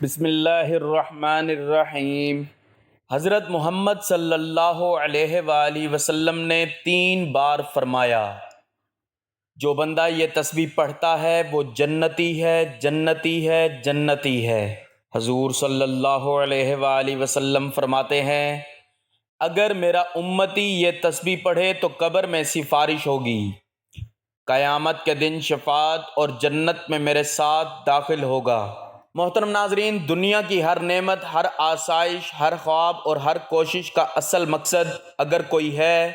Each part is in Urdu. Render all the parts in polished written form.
بسم اللہ الرحمن الرحیم۔ حضرت محمد صلی اللہ علیہ وآلہ وسلم نے 3 بار فرمایا، جو بندہ یہ تسبیح پڑھتا ہے وہ جنتی ہے، جنتی ہے، جنتی ہے۔ حضور صلی اللہ علیہ وآلہ وسلم فرماتے ہیں، اگر میرا امتی یہ تسبیح پڑھے تو قبر میں سفارش ہوگی، قیامت کے دن شفاعت اور جنت میں میرے ساتھ داخل ہوگا۔ محترم ناظرین، دنیا کی ہر نعمت، ہر آسائش، ہر خواب اور ہر کوشش کا اصل مقصد اگر کوئی ہے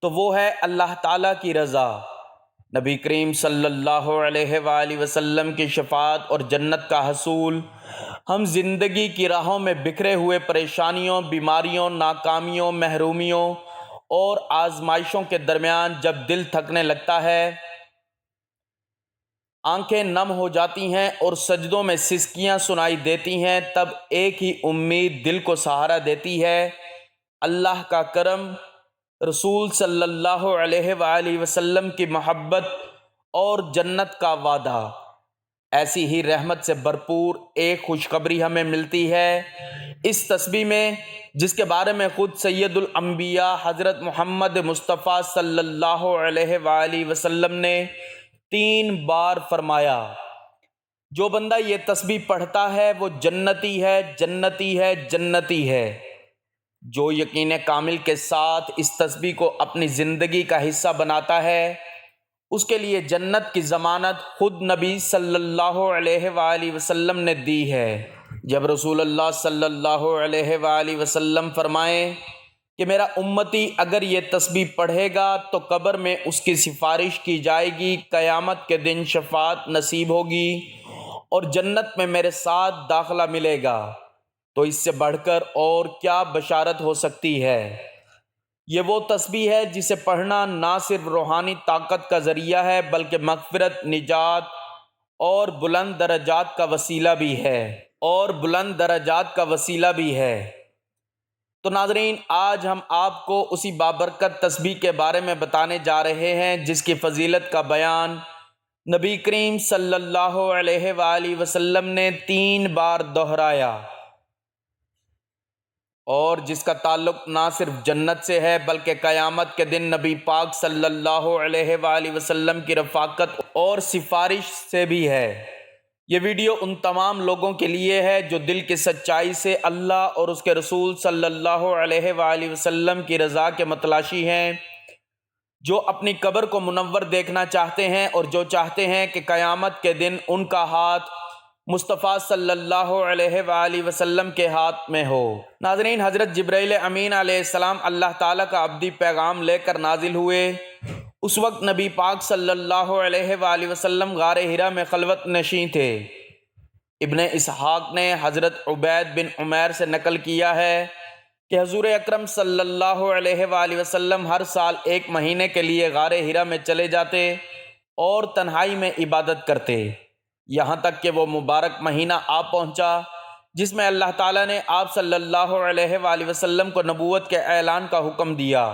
تو وہ ہے اللہ تعالیٰ کی رضا، نبی کریم صلی اللہ علیہ وآلہ وسلم کی شفاعت اور جنت کا حصول۔ ہم زندگی کی راہوں میں بکھرے ہوئے پریشانیوں، بیماریوں، ناکامیوں، محرومیوں اور آزمائشوں کے درمیان جب دل تھکنے لگتا ہے، آنکھیں نم ہو جاتی ہیں اور سجدوں میں سسکیاں سنائی دیتی ہیں، تب ایک ہی امید دل کو سہارا دیتی ہے، اللہ کا کرم، رسول صلی اللہ علیہ وآلہ وسلم کی محبت اور جنت کا وعدہ۔ ایسی ہی رحمت سے بھرپور ایک خوشخبری ہمیں ملتی ہے اس تسبیح میں، جس کے بارے میں خود سید الانبیاء حضرت محمد مصطفیٰ صلی اللہ علیہ وآلہ وسلم نے 3 بار فرمایا، جو بندہ یہ تسبیح پڑھتا ہے وہ جنتی ہے، جنتی ہے، جنتی ہے۔ جو یقین کامل کے ساتھ اس تسبیح کو اپنی زندگی کا حصہ بناتا ہے، اس کے لیے جنت کی ضمانت خود نبی صلی اللہ علیہ وآلہ وسلم نے دی ہے۔ جب رسول اللہ صلی اللہ علیہ وآلہ وسلم فرمائیں کہ میرا امتی اگر یہ تسبیح پڑھے گا تو قبر میں اس کی سفارش کی جائے گی، قیامت کے دن شفاعت نصیب ہوگی اور جنت میں میرے ساتھ داخلہ ملے گا، تو اس سے بڑھ کر اور کیا بشارت ہو سکتی ہے۔ یہ وہ تسبیح ہے جسے پڑھنا نہ صرف روحانی طاقت کا ذریعہ ہے بلکہ مغفرت، نجات اور بلند درجات کا وسیلہ بھی ہے۔ تو ناظرین، آج ہم آپ کو اسی بابرکت تسبیح کے بارے میں بتانے جا رہے ہیں جس کی فضیلت کا بیان نبی کریم صلی اللہ علیہ وآلہ وسلم نے 3 بار دہرایا، اور جس کا تعلق نہ صرف جنت سے ہے بلکہ قیامت کے دن نبی پاک صلی اللہ علیہ وآلہ وسلم کی رفاقت اور سفارش سے بھی ہے۔ یہ ویڈیو ان تمام لوگوں کے لیے ہے جو دل کی سچائی سے اللہ اور اس کے رسول صلی اللہ علیہ وآلہ وسلم کی رضا کے متلاشی ہیں، جو اپنی قبر کو منور دیکھنا چاہتے ہیں اور جو چاہتے ہیں کہ قیامت کے دن ان کا ہاتھ مصطفیٰ صلی اللہ علیہ وآلہ وسلم کے ہاتھ میں ہو۔ ناظرین، حضرت جبرائیل امین علیہ السلام اللہ تعالیٰ کا ابدی پیغام لے کر نازل ہوئے۔ اس وقت نبی پاک صلی اللہ علیہ وآلہ وسلم غار حرا میں خلوت نشین تھے۔ ابن اسحاق نے حضرت عبید بن عمیر سے نقل کیا ہے کہ حضور اکرم صلی اللہ علیہ وآلہ وسلم ہر سال 1 مہینے کے لیے غار حرا میں چلے جاتے اور تنہائی میں عبادت کرتے، یہاں تک کہ وہ مبارک مہینہ آ پہنچا جس میں اللہ تعالیٰ نے آپ صلی اللہ علیہ وآلہ وسلم کو نبوت کے اعلان کا حکم دیا۔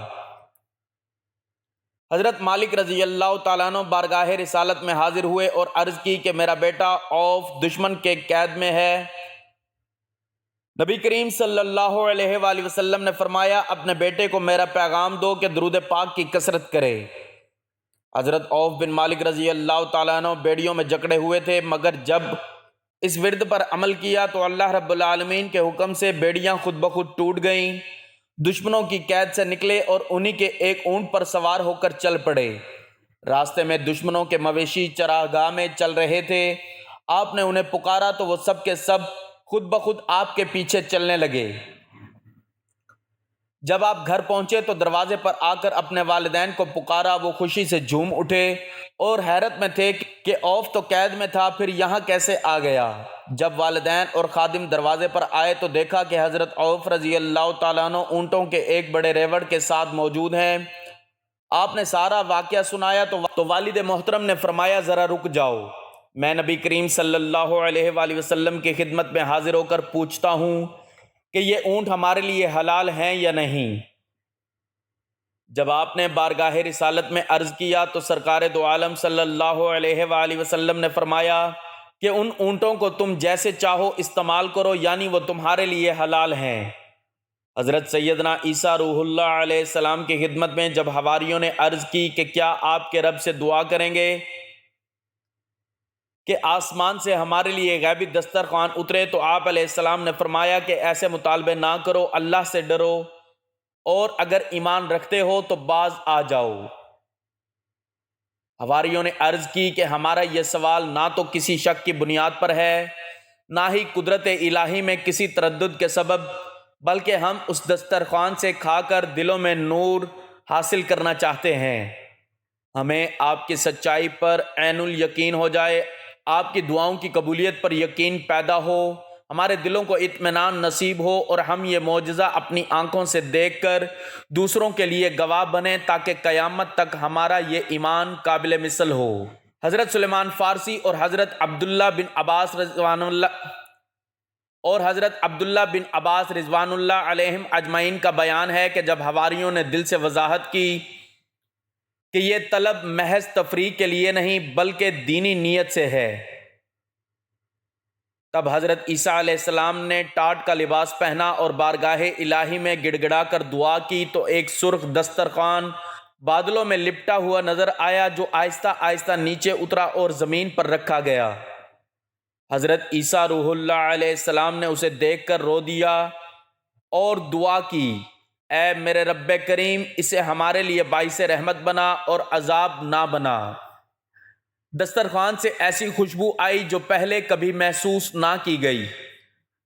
حضرت مالک رضی اللہ تعالیٰ عنہ بارگاہ رسالت میں حاضر ہوئے اور عرض کی کہ میرا بیٹا عوف دشمن کے قید میں ہے۔ نبی کریم صلی اللہ علیہ وآلہ وسلم نے فرمایا، اپنے بیٹے کو میرا پیغام دو کہ درود پاک کی کثرت کرے۔ حضرت عوف بن مالک رضی اللہ تعالیٰ عنہ بیڑیوں میں جکڑے ہوئے تھے، مگر جب اس ورد پر عمل کیا تو اللہ رب العالمین کے حکم سے بیڑیاں خود بخود ٹوٹ گئیں، دشمنوں کی قید سے نکلے اور انہی کے ایک اونٹ پر سوار ہو کر چل پڑے۔ راستے میں دشمنوں کے مویشی چراگاہ میں چل رہے تھے، آپ نے انہیں پکارا تو وہ سب کے سب خود بخود آپ کے پیچھے چلنے لگے۔ جب آپ گھر پہنچے تو دروازے پر آ کر اپنے والدین کو پکارا، وہ خوشی سے جھوم اٹھے اور حیرت میں تھے کہ عوف تو قید میں تھا، پھر یہاں کیسے آ گیا۔ جب والدین اور خادم دروازے پر آئے تو دیکھا کہ حضرت عوف رضی اللہ تعالیٰ عنہ اونٹوں کے ایک بڑے ریوڑ کے ساتھ موجود ہیں۔ آپ نے سارا واقعہ سنایا تو والد محترم نے فرمایا، ذرا رک جاؤ، میں نبی کریم صلی اللہ علیہ وآلہ وسلم کی خدمت میں حاضر ہو کر پوچھتا ہوں کہ یہ اونٹ ہمارے لیے حلال ہیں یا نہیں۔ جب آپ نے بارگاہ رسالت میں عرض کیا تو سرکار دو عالم صلی اللہ علیہ وآلہ وسلم نے فرمایا، کہ ان اونٹوں کو تم جیسے چاہو استعمال کرو، یعنی وہ تمہارے لیے حلال ہیں۔ حضرت سیدنا عیسیٰ روح اللہ علیہ السلام کی خدمت میں جب حواریوں نے عرض کی کہ کیا آپ کے رب سے دعا کریں گے کہ آسمان سے ہمارے لیے غیبی دسترخوان اترے، تو آپ علیہ السلام نے فرمایا کہ ایسے مطالبے نہ کرو، اللہ سے ڈرو، اور اگر ایمان رکھتے ہو تو باز آ جاؤ۔ حواریوں نے عرض کی کہ ہمارا یہ سوال نہ تو کسی شک کی بنیاد پر ہے، نہ ہی قدرت الہی میں کسی تردد کے سبب، بلکہ ہم اس دسترخوان سے کھا کر دلوں میں نور حاصل کرنا چاہتے ہیں۔ ہمیں آپ کی سچائی پر عین الیقین ہو جائے، آپ کی دعاؤں کی قبولیت پر یقین پیدا ہو، ہمارے دلوں کو اطمینان نصیب ہو، اور ہم یہ معجزہ اپنی آنکھوں سے دیکھ کر دوسروں کے لیے گواہ بنیں، تاکہ قیامت تک ہمارا یہ ایمان قابل مثل ہو۔ حضرت سلیمان فارسی اور حضرت عبداللہ بن عباس رضوان اللہ علیہم اجمعین کا بیان ہے کہ جب حواریوں نے دل سے وضاحت کی کہ یہ طلب محض تفریح کے لیے نہیں بلکہ دینی نیت سے ہے، تب حضرت عیسیٰ علیہ السلام نے ٹاٹ کا لباس پہنا اور بارگاہ الہی میں گڑ گڑا کر دعا کی، تو ایک سرخ دسترخوان بادلوں میں لپٹا ہوا نظر آیا، جو آہستہ آہستہ نیچے اترا اور زمین پر رکھا گیا۔ حضرت عیسیٰ روح اللہ علیہ السلام نے اسے دیکھ کر رو دیا اور دعا کی، اے میرے رب کریم، اسے ہمارے لیے باعث رحمت بنا اور عذاب نہ بنا۔ دسترخوان سے ایسی خوشبو آئی جو پہلے کبھی محسوس نہ کی گئی۔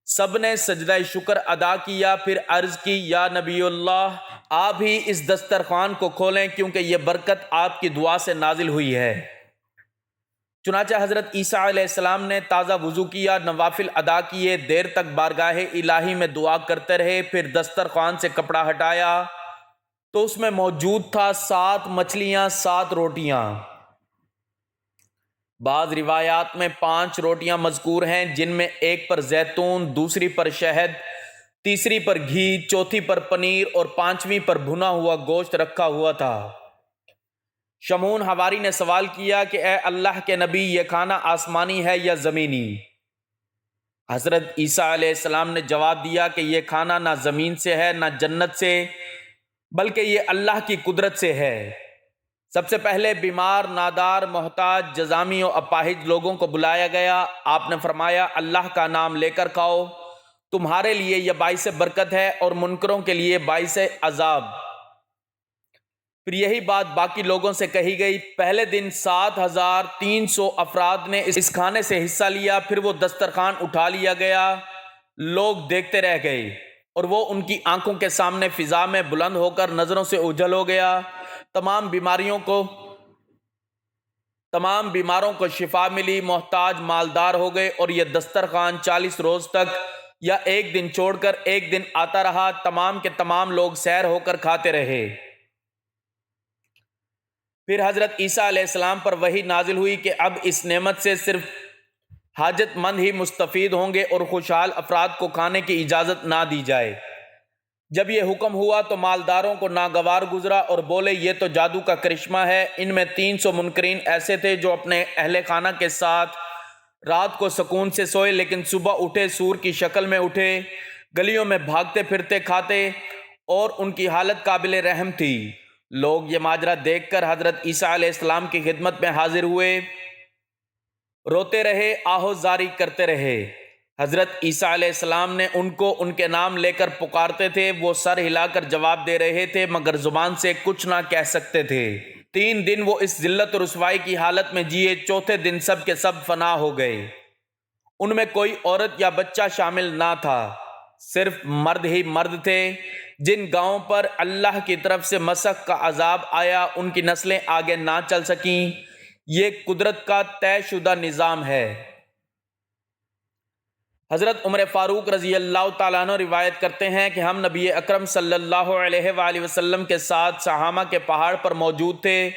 سب نے سجدہ شکر ادا کیا، پھر عرض کی، یا نبی اللہ، آپ ہی اس دسترخوان کو کھولیں، کیونکہ یہ برکت آپ کی دعا سے نازل ہوئی ہے۔ چنانچہ حضرت عیسیٰ علیہ السلام نے تازہ وضو کیا، نوافل ادا کیے، دیر تک بارگاہ الہی میں دعا کرتے رہے، پھر دسترخوان سے کپڑا ہٹایا تو اس میں موجود تھا 7 مچھلیاں، 7 روٹیاں۔ بعض روایات میں 5 روٹیاں مذکور ہیں، جن میں ایک پر زیتون، دوسری پر شہد، تیسری پر گھی، چوتھی پر پنیر اور 5ویں پر بھنا ہوا گوشت رکھا ہوا تھا۔ شمعون حواری نے سوال کیا کہ اے اللہ کے نبی، یہ کھانا آسمانی ہے یا زمینی؟ حضرت عیسیٰ علیہ السلام نے جواب دیا کہ یہ کھانا نہ زمین سے ہے نہ جنت سے، بلکہ یہ اللہ کی قدرت سے ہے۔ سب سے پہلے بیمار، نادار، محتاج، جزامی و اپاہج لوگوں کو بلایا گیا۔ آپ نے فرمایا، اللہ کا نام لے کر کھاؤ، تمہارے لیے یہ باعث برکت ہے اور منکروں کے لیے باعث عذاب۔ پھر یہی بات باقی لوگوں سے کہی گئی۔ پہلے دن 7300 افراد نے اس کھانے سے حصہ لیا، پھر وہ دسترخوان اٹھا لیا گیا، لوگ دیکھتے رہ گئے، اور وہ ان کی آنکھوں کے سامنے فضا میں بلند ہو کر نظروں سے اوجھل ہو گیا۔ تمام بیماروں کو شفا ملی، محتاج مالدار ہو گئے، اور یہ دسترخوان 40 روز تک یا ایک دن چھوڑ کر ایک دن آتا رہا۔ تمام کے تمام لوگ سیر ہو کر کھاتے رہے۔ پھر حضرت عیسیٰ علیہ السلام پر وحی نازل ہوئی کہ اب اس نعمت سے صرف حاجت مند ہی مستفید ہوں گے، اور خوشحال افراد کو کھانے کی اجازت نہ دی جائے۔ جب یہ حکم ہوا تو مالداروں کو ناگوار گزرا اور بولے، یہ تو جادو کا کرشمہ ہے۔ ان میں 300 منکرین ایسے تھے جو اپنے اہل خانہ کے ساتھ رات کو سکون سے سوئے، لیکن صبح اٹھے سور کی شکل میں اٹھے، گلیوں میں بھاگتے پھرتے کھاتے، اور ان کی حالت قابل رحم تھی۔ لوگ یہ ماجرا دیکھ کر حضرت عیسیٰ علیہ السلام کی خدمت میں حاضر ہوئے، روتے رہے، آہو زاری کرتے رہے۔ حضرت عیسیٰ علیہ السلام نے ان کو ان کے نام لے کر پکارتے تھے، وہ سر ہلا کر جواب دے رہے تھے، مگر زبان سے کچھ نہ کہہ سکتے تھے۔ 3 دن وہ اس ذلت و رسوائی کی حالت میں جیے، چوتھے دن سب کے سب فنا ہو گئے۔ ان میں کوئی عورت یا بچہ شامل نہ تھا، صرف مرد ہی مرد تھے۔ جن گاؤں پر اللہ کی طرف سے مسخ کا عذاب آیا، ان کی نسلیں آگے نہ چل سکیں۔ یہ قدرت کا طے شدہ نظام ہے۔ حضرت عمر فاروق رضی اللہ تعالیٰ عنہ روایت کرتے ہیں کہ ہم نبی اکرم صلی اللہ علیہ وآلہ وسلم کے ساتھ سہامہ کے پہاڑ پر موجود تھے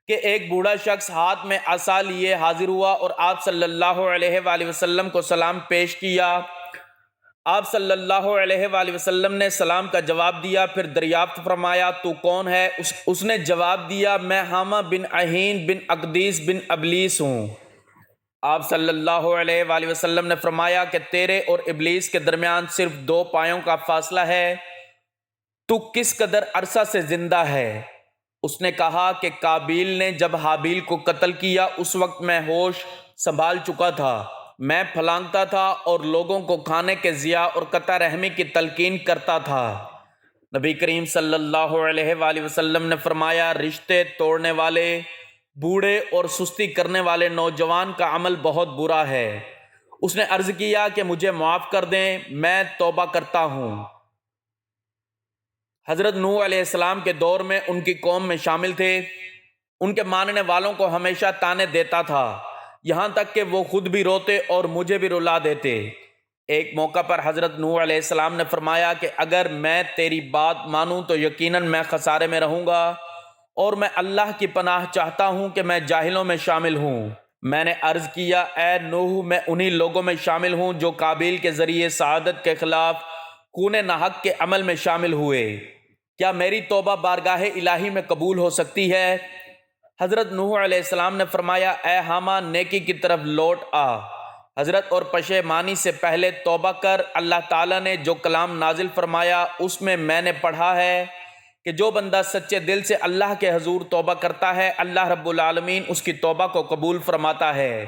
کہ ایک بوڑھا شخص ہاتھ میں عصا لیے حاضر ہوا اور آپ صلی اللہ علیہ وآلہ وسلم کو سلام پیش کیا۔ آپ صلی اللہ علیہ وآلہ وسلم نے سلام کا جواب دیا، پھر دریافت فرمایا، تو کون ہے؟ اس نے جواب دیا، میں حامہ بن عہین بن اقدیس بن ابلیس ہوں۔ آپ صلی اللہ علیہ وآلہ وسلم نے فرمایا کہ تیرے اور ابلیس کے درمیان صرف 2 پایوں کا فاصلہ ہے، تو کس قدر عرصہ سے زندہ ہے؟ اس نے کہا کہ قابیل نے جب حابیل کو قتل کیا اس وقت میں ہوش سنبھال چکا تھا، میں پھلانگتا تھا اور لوگوں کو کھانے کے ضیاء اور قطع رحمی کی تلقین کرتا تھا۔ نبی کریم صلی اللہ علیہ وآلہ وسلم نے فرمایا، رشتے توڑنے والے، بوڑھے اور سستی کرنے والے نوجوان کا عمل بہت برا ہے۔ اس نے عرض کیا کہ مجھے معاف کر دیں، میں توبہ کرتا ہوں۔ حضرت نوح علیہ السلام کے دور میں ان کی قوم میں شامل تھے، ان کے ماننے والوں کو ہمیشہ تانے دیتا تھا، یہاں تک کہ وہ خود بھی روتے اور مجھے بھی رلا دیتے۔ ایک موقع پر حضرت نوح علیہ السلام نے فرمایا کہ اگر میں تیری بات مانوں تو یقیناً میں خسارے میں رہوں گا، اور میں اللہ کی پناہ چاہتا ہوں کہ میں جاہلوں میں شامل ہوں۔ میں نے عرض کیا، اے نوح، میں انہی لوگوں میں شامل ہوں جو قابیل کے ذریعے سعادت کے خلاف خون ناحق کے عمل میں شامل ہوئے۔ کیا میری توبہ بارگاہ الہی میں قبول ہو سکتی ہے؟ حضرت نوح علیہ السلام نے فرمایا، اے حامہ، نیکی کی طرف لوٹ آ، حضرت اور پشیمانی سے پہلے توبہ کر۔ اللہ تعالیٰ نے جو کلام نازل فرمایا اس میں نے پڑھا ہے کہ جو بندہ سچے دل سے اللہ کے حضور توبہ کرتا ہے، اللہ رب العالمین اس کی توبہ کو قبول فرماتا ہے۔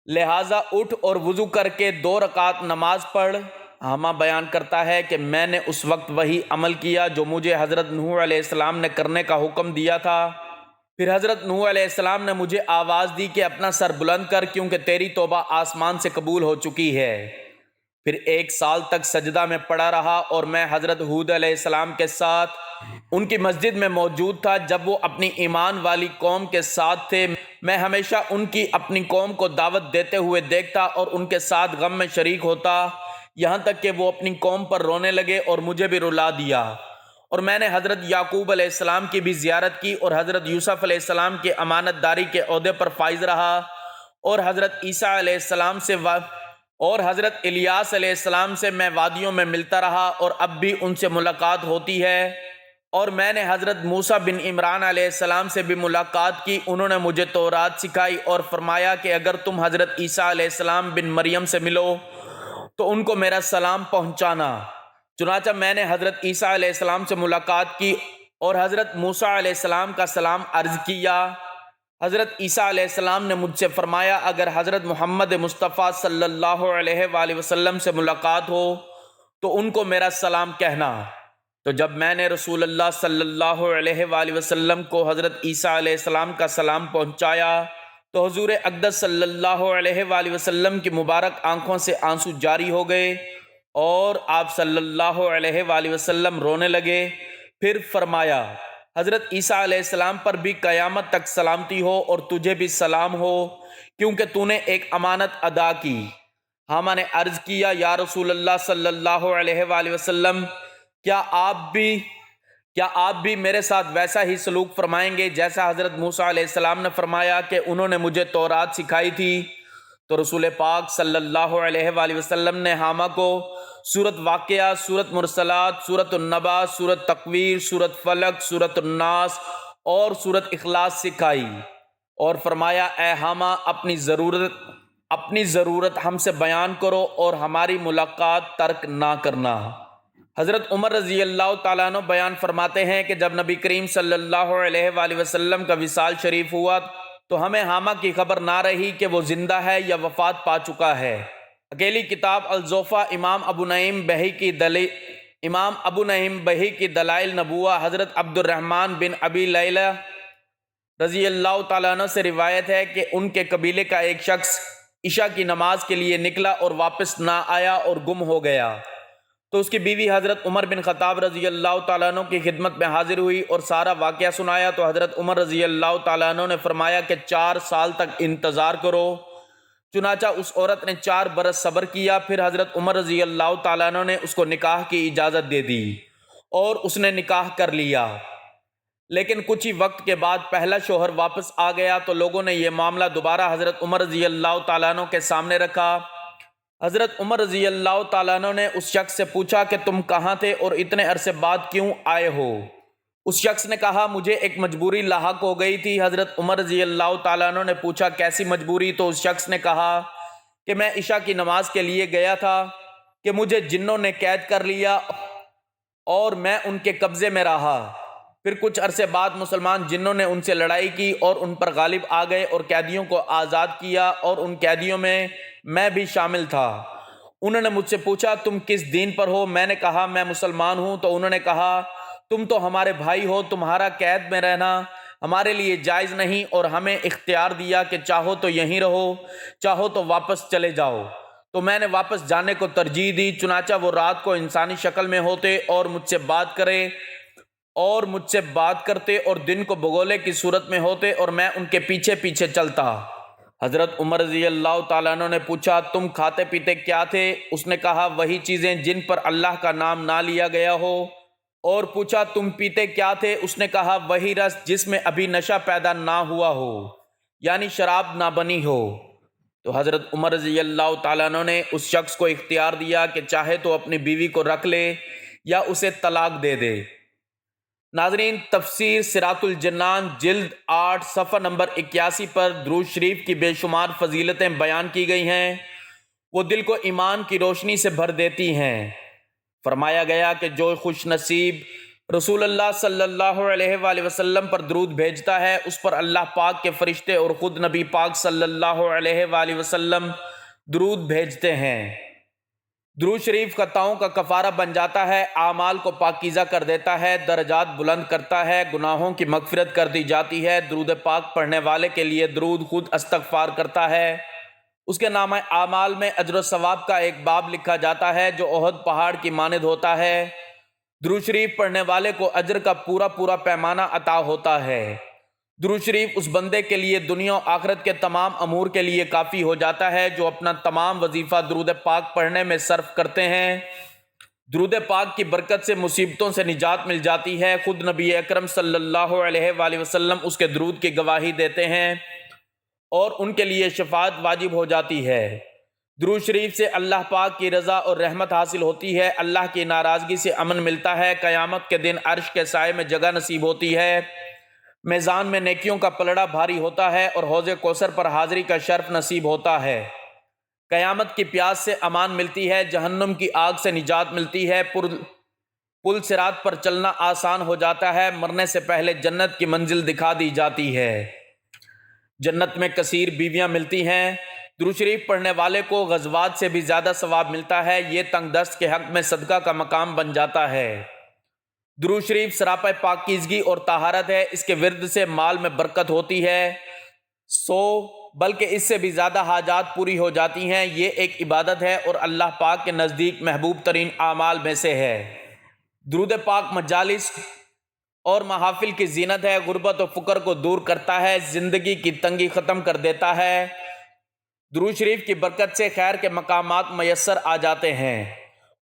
لہٰذا اٹھ اور وضو کر کے 2 رکعت نماز پڑھ۔ حامہ بیان کرتا ہے کہ میں نے اس وقت وہی عمل کیا جو مجھے حضرت نوح علیہ السلام نے کرنے کا حکم دیا تھا۔ پھر حضرت نوح علیہ السلام نے مجھے آواز دی کہ اپنا سر بلند کر، کیونکہ تیری توبہ آسمان سے قبول ہو چکی ہے۔ پھر 1 سال تک سجدہ میں پڑا رہا، اور میں حضرت ہود علیہ السلام کے ساتھ ان کی مسجد میں موجود تھا جب وہ اپنی ایمان والی قوم کے ساتھ تھے۔ میں ہمیشہ ان کی اپنی قوم کو دعوت دیتے ہوئے دیکھتا اور ان کے ساتھ غم میں شریک ہوتا، یہاں تک کہ وہ اپنی قوم پر رونے لگے اور مجھے بھی رلا دیا۔ اور میں نے حضرت یعقوب علیہ السلام کی بھی زیارت کی، اور حضرت یوسف علیہ السلام کے امانت داری کے عہدے پر فائز رہا، اور حضرت عیسیٰ علیہ السلام سے اور حضرت الیاس علیہ السلام سے میں وادیوں میں ملتا رہا، اور اب بھی ان سے ملاقات ہوتی ہے۔ اور میں نے حضرت موسیٰ بن عمران علیہ السلام سے بھی ملاقات کی، انہوں نے مجھے تورات سکھائی اور فرمایا کہ اگر تم حضرت عیسیٰ علیہ السلام بن مریم سے ملو تو ان کو میرا سلام پہنچانا۔ چنانچہ میں نے حضرت عیسیٰ علیہ السلام سے ملاقات کی اور حضرت موسیٰ علیہ السلام کا سلام عرض کیا۔ حضرت عیسیٰ علیہ السلام نے مجھ سے فرمایا، اگر حضرت محمد مصطفیٰ صلی اللہ علیہ وآلہ وسلم سے ملاقات ہو تو ان کو میرا سلام کہنا۔ تو جب میں نے رسول اللہ صلی اللہ علیہ وآلہ وسلم کو حضرت عیسیٰ علیہ السلام کا سلام پہنچایا تو حضور اقدس صلی اللہ علیہ وآلہ وسلم کی مبارک آنکھوں سے آنسو جاری ہو گئے، اور آپ صلی اللہ علیہ وآلہ وسلم رونے لگے۔ پھر فرمایا، حضرت عیسیٰ علیہ السلام پر بھی قیامت تک سلامتی ہو، اور تجھے بھی سلام ہو، کیونکہ تو نے ایک امانت ادا کی۔ حامہ نے عرض کیا، یا رسول اللہ صلی اللہ علیہ وآلہ وسلم، کیا آپ بھی میرے ساتھ ویسا ہی سلوک فرمائیں گے جیسا حضرت موسیٰ علیہ السلام نے فرمایا کہ انہوں نے مجھے تورات سکھائی تھی؟ تو رسول پاک صلی اللہ علیہ وآلہ وسلم نے حامہ کو سورت واقعہ، سورت مرسلات، سورت النبا، سورت تکویر، سورت فلق، سورت الناس اور سورت اخلاص سکھائی، اور فرمایا، اے حامہ، اپنی ضرورت ہم سے بیان کرو اور ہماری ملاقات ترک نہ کرنا۔ حضرت عمر رضی اللہ تعالیٰ عنہ بیان فرماتے ہیں کہ جب نبی کریم صلی اللہ علیہ وآلہ وسلم کا وصال شریف ہوا تو ہمیں حامہ کی خبر نہ رہی کہ وہ زندہ ہے یا وفات پا چکا ہے۔ اکیلی کتاب الزوفا امام ابو نعیم بہی کی دلائل نبوہ حضرت عبد الرحمن بن ابی لیلہ رضی اللہ تعالیٰ عنہ سے روایت ہے کہ ان کے قبیلے کا ایک شخص عشاء کی نماز کے لیے نکلا اور واپس نہ آیا اور گم ہو گیا، تو اس کی بیوی حضرت عمر بن خطاب رضی اللہ تعالیٰ عنہ کی خدمت میں حاضر ہوئی اور سارا واقعہ سنایا۔ تو حضرت عمر رضی اللہ تعالیٰ عنہ نے فرمایا کہ 4 سال تک انتظار کرو۔ چنانچہ اس عورت نے 4 برس صبر کیا۔ پھر حضرت عمر رضی اللہ تعالیٰ عنہ نے اس کو نکاح کی اجازت دے دی اور اس نے نکاح کر لیا، لیکن کچھ ہی وقت کے بعد پہلا شوہر واپس آ گیا تو لوگوں نے یہ معاملہ دوبارہ حضرت عمر رضی اللہ تعالیٰ عنہ کے سامنے رکھا۔ حضرت عمر رضی اللہ تعالیٰ عنہ نے اس شخص سے پوچھا کہ تم کہاں تھے اور اتنے عرصے بعد کیوں آئے ہو؟ اس شخص نے کہا مجھے ایک مجبوری لاحق ہو گئی تھی۔ حضرت عمر رضی اللہ تعالیٰ عنہ نے پوچھا کیسی مجبوری؟ تو اس شخص نے کہا کہ میں عشاء کی نماز کے لیے گیا تھا کہ مجھے جنوں نے قید کر لیا اور میں ان کے قبضے میں رہا۔ پھر کچھ عرصے بعد مسلمان جنوں نے ان سے لڑائی کی اور ان پر غالب آ گئے اور قیدیوں کو آزاد کیا، اور ان قیدیوں میں بھی شامل تھا۔ انہوں نے مجھ سے پوچھا تم کس دین پر ہو؟ میں نے کہا میں مسلمان ہوں۔ تو انہوں نے کہا تم تو ہمارے بھائی ہو، تمہارا قید میں رہنا ہمارے لیے جائز نہیں، اور ہمیں اختیار دیا کہ چاہو تو یہیں رہو، چاہو تو واپس چلے جاؤ۔ تو میں نے واپس جانے کو ترجیح دی، چنانچہ وہ رات کو انسانی شکل میں ہوتے اور مجھ سے بات کرتے اور دن کو بگولے کی صورت میں ہوتے، اور میں ان کے پیچھے پیچھے چلتا۔ حضرت عمر رضی اللہ تعالیٰ عنہ نے پوچھا تم کھاتے پیتے کیا تھے؟ اس نے کہا وہی چیزیں جن پر اللہ کا نام نہ لیا گیا ہو۔ اور پوچھا تم پیتے کیا تھے؟ اس نے کہا وہی رس جس میں ابھی نشہ پیدا نہ ہوا ہو، یعنی شراب نہ بنی ہو۔ تو حضرت عمر رضی اللہ تعالیٰ عنہ نے اس شخص کو اختیار دیا کہ چاہے تو اپنی بیوی کو رکھ لے یا اسے طلاق دے دے۔ ناظرین، تفسیر صراط الجنان جلد 8 صفحہ نمبر 81 پر درود شریف کی بے شمار فضیلتیں بیان کی گئی ہیں، وہ دل کو ایمان کی روشنی سے بھر دیتی ہیں۔ فرمایا گیا کہ جو خوش نصیب رسول اللہ صلی اللہ علیہ وآلہ وسلم پر درود بھیجتا ہے اس پر اللہ پاک کے فرشتے اور خود نبی پاک صلی اللہ علیہ وآلہ وسلم درود بھیجتے ہیں۔ درود شریف خطاؤں کا کفارہ بن جاتا ہے، اعمال کو پاکیزہ کر دیتا ہے، درجات بلند کرتا ہے، گناہوں کی مغفرت کر دی جاتی ہے۔ درود پاک پڑھنے والے کے لیے درود خود استغفار کرتا ہے، اس کے نامہ اعمال میں اجر و ثواب کا ایک باب لکھا جاتا ہے جو احد پہاڑ کی مانند ہوتا ہے۔ درود شریف پڑھنے والے کو اجر کا پورا پیمانہ عطا ہوتا ہے۔ درود شریف اس بندے کے لیے دنیا و آخرت کے تمام امور کے لیے کافی ہو جاتا ہے جو اپنا تمام وظیفہ درود پاک پڑھنے میں صرف کرتے ہیں۔ درود پاک کی برکت سے مصیبتوں سے نجات مل جاتی ہے۔ خود نبی اکرم صلی اللہ علیہ وآلہ وسلم اس کے درود کی گواہی دیتے ہیں اور ان کے لیے شفاعت واجب ہو جاتی ہے۔ درود شریف سے اللہ پاک کی رضا اور رحمت حاصل ہوتی ہے، اللہ کی ناراضگی سے امن ملتا ہے، قیامت کے دن عرش کے سائے میں جگہ نصیب ہوتی ہے، میزان میں نیکیوں کا پلڑا بھاری ہوتا ہے اور حوض کوثر پر حاضری کا شرف نصیب ہوتا ہے، قیامت کی پیاس سے امان ملتی ہے، جہنم کی آگ سے نجات ملتی ہے، پل صراط پر چلنا آسان ہو جاتا ہے، مرنے سے پہلے جنت کی منزل دکھا دی جاتی ہے، جنت میں کثیر بیویاں ملتی ہیں۔ درود شریف پڑھنے والے کو غزوات سے بھی زیادہ ثواب ملتا ہے، یہ تنگ دست کے حق میں صدقہ کا مقام بن جاتا ہے۔ درود شریف سراپا پاکیزگی اور طہارت ہے، اس کے ورد سے مال میں برکت ہوتی ہے، بلکہ اس سے بھی زیادہ حاجات پوری ہو جاتی ہیں۔ یہ ایک عبادت ہے اور اللہ پاک کے نزدیک محبوب ترین اعمال میں سے ہے۔ درود پاک مجالس اور محافل کی زینت ہے، غربت و فقر کو دور کرتا ہے، زندگی کی تنگی ختم کر دیتا ہے۔ درود شریف کی برکت سے خیر کے مقامات میسر آ جاتے ہیں،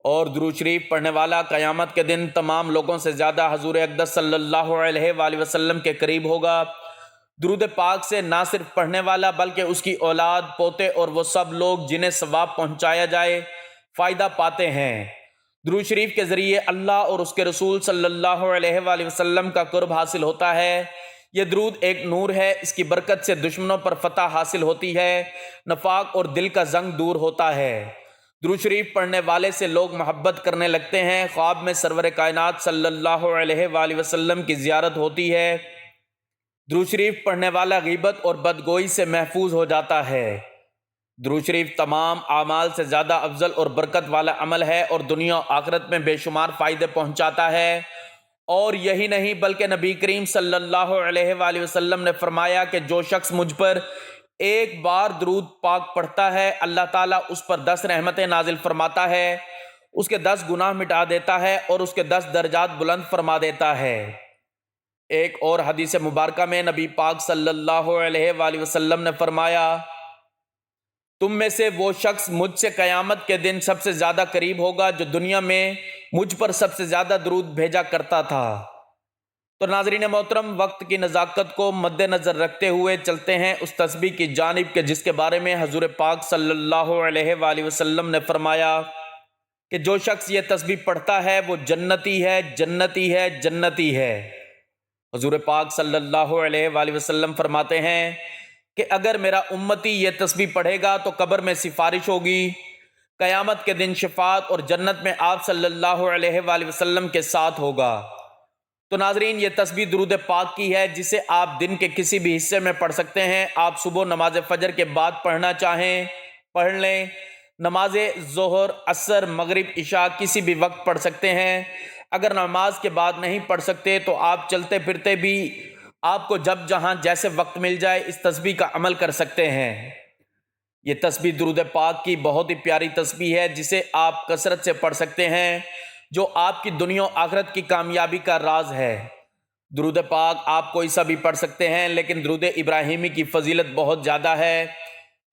اور درود شریف پڑھنے والا قیامت کے دن تمام لوگوں سے زیادہ حضور اقدس صلی اللہ علیہ وآلہ وسلم کے قریب ہوگا۔ درود پاک سے نہ صرف پڑھنے والا بلکہ اس کی اولاد، پوتے اور وہ سب لوگ جنہیں ثواب پہنچایا جائے فائدہ پاتے ہیں۔ درود شریف کے ذریعے اللہ اور اس کے رسول صلی اللہ علیہ وآلہ وسلم کا قرب حاصل ہوتا ہے۔ یہ درود ایک نور ہے، اس کی برکت سے دشمنوں پر فتح حاصل ہوتی ہے، نفاق اور دل کا زنگ دور ہوتا ہے۔ درود شریف پڑھنے والے سے لوگ محبت کرنے لگتے ہیں، خواب میں سرور کائنات صلی اللہ علیہ وآلہ وسلم کی زیارت ہوتی ہے۔ درود شریف پڑھنے والا غیبت اور بدگوئی سے محفوظ ہو جاتا ہے۔ درود شریف تمام اعمال سے زیادہ افضل اور برکت والا عمل ہے اور دنیا و آخرت میں بے شمار فائدے پہنچاتا ہے۔ اور یہی نہیں بلکہ نبی کریم صلی اللہ علیہ وآلہ وسلم نے فرمایا کہ جو شخص مجھ پر ایک بار درود پاک پڑھتا ہے اللہ تعالیٰ اس پر 10 رحمتیں نازل فرماتا ہے، اس کے 10 گناہ مٹا دیتا ہے اور اس کے 10 درجات بلند فرما دیتا ہے۔ ایک اور حدیث مبارکہ میں نبی پاک صلی اللہ علیہ وآلہ وسلم نے فرمایا تم میں سے وہ شخص مجھ سے قیامت کے دن سب سے زیادہ قریب ہوگا جو دنیا میں مجھ پر سب سے زیادہ درود بھیجا کرتا تھا۔ تو ناظرین محترم، وقت کی نزاکت کو مد نظر رکھتے ہوئے چلتے ہیں اس تسبیح کی جانب کے جس کے بارے میں حضور پاک صلی اللہ علیہ وآلہ وسلم نے فرمایا کہ جو شخص یہ تسبیح پڑھتا ہے وہ جنتی ہے، جنتی ہے، جنتی ہے۔ حضور پاک صلی اللہ علیہ وآلہ وسلم فرماتے ہیں کہ اگر میرا امتی یہ تسبیح پڑھے گا تو قبر میں سفارش ہوگی، قیامت کے دن شفاعت اور جنت میں آپ صلی اللہ علیہ وآلہ وسلم کے ساتھ ہوگا۔ تو ناظرین، یہ تسبیح درود پاک کی ہے جسے آپ دن کے کسی بھی حصے میں پڑھ سکتے ہیں۔ آپ صبح نماز فجر کے بعد پڑھنا چاہیں پڑھ لیں، نماز ظہر، عصر، مغرب، عشاء کسی بھی وقت پڑھ سکتے ہیں۔ اگر نماز کے بعد نہیں پڑھ سکتے تو آپ چلتے پھرتے بھی آپ کو جب جہاں جیسے وقت مل جائے اس تسبیح کا عمل کر سکتے ہیں۔ یہ تسبیح درود پاک کی بہت ہی پیاری تسبیح ہے جسے آپ کثرت سے پڑھ سکتے ہیں، جو آپ کی دنیا و آخرت کی کامیابی کا راز ہے۔ درود پاک آپ کوئی سا بھی پڑھ سکتے ہیں، لیکن درود ابراہیمی کی فضیلت بہت زیادہ ہے۔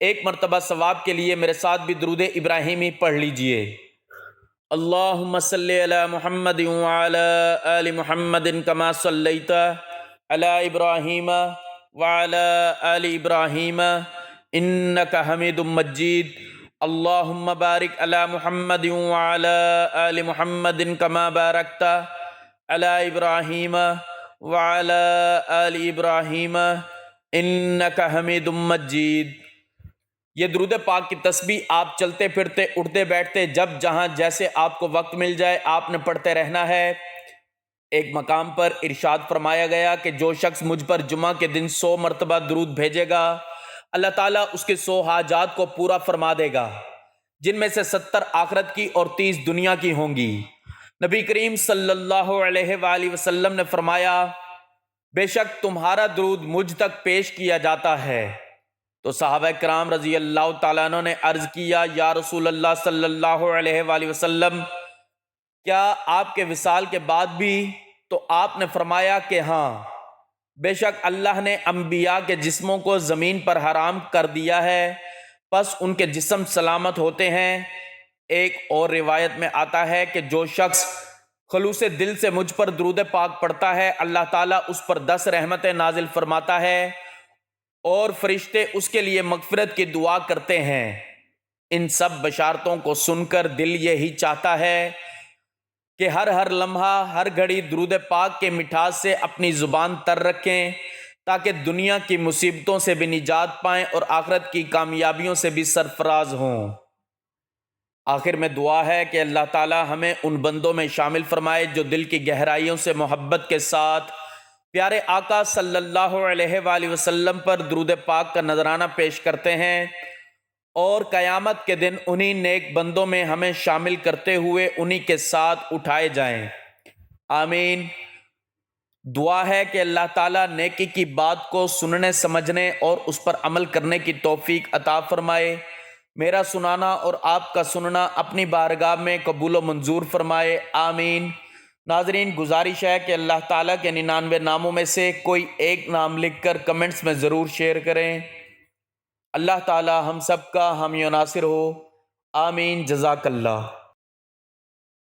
ایک مرتبہ ثواب کے لیے میرے ساتھ بھی درود ابراہیمی پڑھ لیجئے۔ اللہم صلی علی محمد وعلی آل محمد کما صلیت علی ابراہیم وعلی آل ابراہیم انک حمید مجید۔ اللہم بارک علی محمد وعلی آل محمد کما بارکت علی ابراہیم وعلی آل ابراہیم انک حمید مجید۔ یہ درود پاک کی تسبیح آپ چلتے پھرتے، اٹھتے بیٹھتے، جب جہاں جیسے آپ کو وقت مل جائے آپ نے پڑھتے رہنا ہے۔ ایک مقام پر ارشاد فرمایا گیا کہ جو شخص مجھ پر جمعہ کے دن 100 مرتبہ درود بھیجے گا، اللہ تعالیٰ اس کے 100 حاجات کو پورا فرما دے گا، جن میں سے 70 آخرت کی اور 30 دنیا کی ہوں گی۔ نبی کریم صلی اللہ علیہ وآلہ وسلم نے فرمایا، بے شک تمہارا درود مجھ تک پیش کیا جاتا ہے۔ تو صحابہ کرام رضی اللہ تعالیٰ عنہ نے عرض کیا، یا رسول اللہ صلی اللہ علیہ وآلہ وسلم، کیا آپ کے وصال کے بعد بھی؟ تو آپ نے فرمایا کہ ہاں، بے شک اللہ نے انبیاء کے جسموں کو زمین پر حرام کر دیا ہے، پس ان کے جسم سلامت ہوتے ہیں۔ ایک اور روایت میں آتا ہے کہ جو شخص خلوص دل سے مجھ پر درود پاک پڑھتا ہے، اللہ تعالیٰ اس پر 10 رحمتیں نازل فرماتا ہے اور فرشتے اس کے لیے مغفرت کی دعا کرتے ہیں۔ ان سب بشارتوں کو سن کر دل یہی چاہتا ہے کہ ہر لمحہ، ہر گھڑی درود پاک کے مٹھاس سے اپنی زبان تر رکھیں، تاکہ دنیا کی مصیبتوں سے بھی نجات پائیں اور آخرت کی کامیابیوں سے بھی سرفراز ہوں۔ آخر میں دعا ہے کہ اللہ تعالی ہمیں ان بندوں میں شامل فرمائے جو دل کی گہرائیوں سے محبت کے ساتھ پیارے آقا صلی اللہ علیہ وآلہ وسلم پر درود پاک کا نذرانہ پیش کرتے ہیں، اور قیامت کے دن انہی نیک بندوں میں ہمیں شامل کرتے ہوئے انہی کے ساتھ اٹھائے جائیں۔ آمین۔ دعا ہے کہ اللہ تعالیٰ نیکی کی بات کو سننے، سمجھنے اور اس پر عمل کرنے کی توفیق عطا فرمائے۔ میرا سنانا اور آپ کا سننا اپنی بارگاہ میں قبول و منظور فرمائے۔ آمین۔ ناظرین، گزارش ہے کہ اللہ تعالیٰ کے 99 ناموں میں سے کوئی ایک نام لکھ کر کمنٹس میں ضرور شیئر کریں۔ اللہ تعالیٰ ہم سب کا حامی و ناصر ہو۔ آمین۔ جزاک اللہ۔